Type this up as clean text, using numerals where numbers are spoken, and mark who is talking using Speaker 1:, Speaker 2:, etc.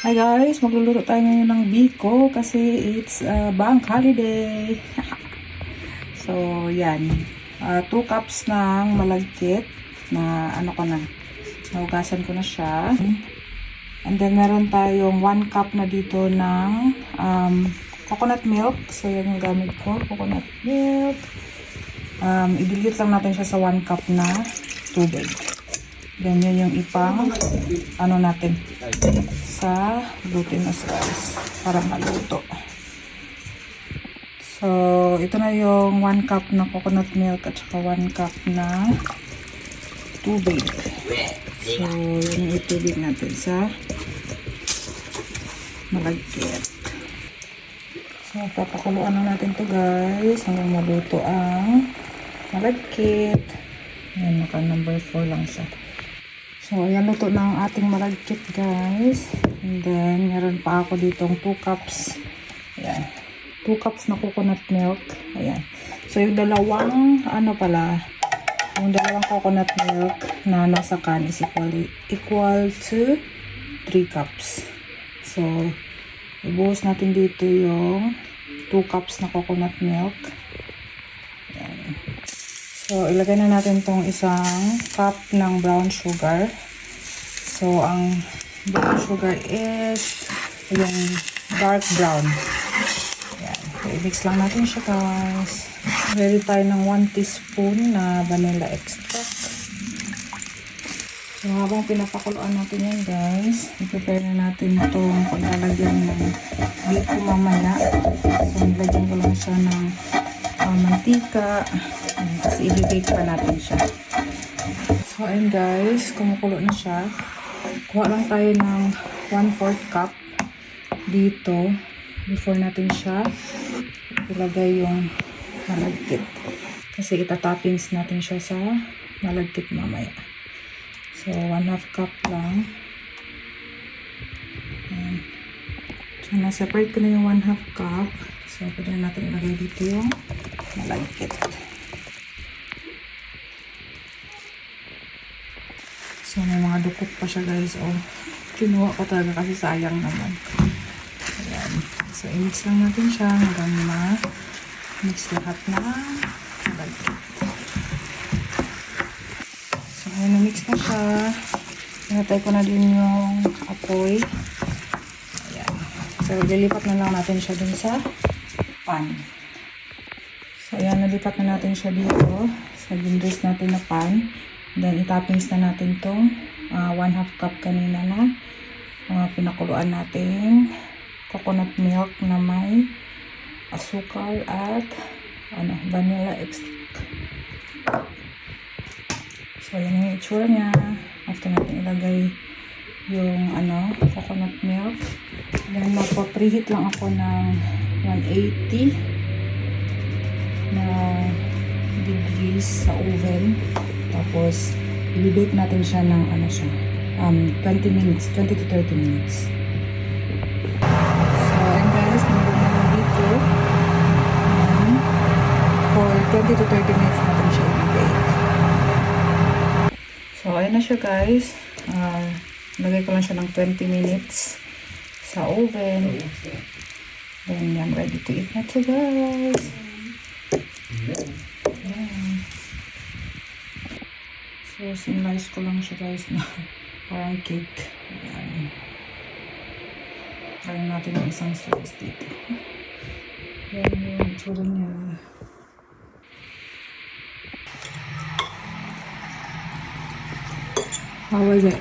Speaker 1: Hi guys, magluluto tayo ngayon ng biko kasi it's bank holiday. So, yan. 2 cups ng malagkit na nahugasan ko na siya. And then, meron tayong 1 cup na dito ng coconut milk. So, yan yung gamit ko, coconut milk. I-dilute lang natin siya sa 1 cup na tubig. Then, yun yung ipang natin sa glutinous rice para maluto. So, ito na yung 1 cup na coconut milk at saka 1 cup na tubig. So, yun yung itubig natin sa malagkit. So, papakuluan na natin to guys hanggang maluto ang malagkit. Ayan, naka number 4 lang siya. So, ayan, luto na ang ating malagkit, guys. And then, meron pa ako ditong 2 cups. Ayan. 2 cups na coconut milk. Ayan. So, yung dalawang, yung dalawang coconut milk na nasa can is equal to 3 cups. So, ibuhos natin dito yung 2 cups na coconut milk. Ayan. So, ilagay na natin tong isang cup ng brown sugar. So, ang brown sugar is yung dark brown. Ayan. So, i-mix lang natin siya, guys. Ready tayo ng 1 teaspoon na vanilla extract. So, habang pinapakuluan natin yan, guys, i-prepare na natin itong paglalagyan ng biko mamaya. So, nilagyan ko lang siya ng mantika. Kasi i-bake pa natin siya. So, ayun guys, kumukulo na siya. Kuha lang tayo ng 1/4 cup dito before natin siya ilagay yung malagkit. Kasi itatoppings natin siya sa malagkit mamaya. So, 1/2 cup lang. Ayan. So, na-separate ko na yung 1/2 cup. So, pwede na natin ilagay dito yung malagkit. So, may mga dukot pa siya, guys. Oh, kinuha ko talaga kasi sayang naman. Ayan. So, i-mix lang natin siya hanggang ma-mix lahat na malagkit. So, ayan, na-mix na siya. Hinatay ko na din yung apoy. Ayan. So, lilipat na lang natin siya dun sa pan. So, ayan, nalipat na natin siya dito sa ginris natin na pan. Then, itoppings na natin itong 1/2 cup kanina na pinakuluan natin coconut milk na may asukal at vanilla extract. So, yan yung itsura niya. After natin ilagay yung coconut milk. Then, magpa-preheat lang ako ng 180 na degrees sa oven. Tapos, i-bake natin siya ng 20 minutes, 20 to 30 minutes. So, and guys, nandun na lang dito. For 20 to 30 minutes natin siya i-bake. So, ayun na siya guys. Lagay ko lang siya ng 20 minutes sa oven. Then, I'm ready to eat na to guys. So, sinlice ko lang siya guys na parang cake. Ayan. Try natin yung isang slice dito. Ayan yung itsura niya. How was it?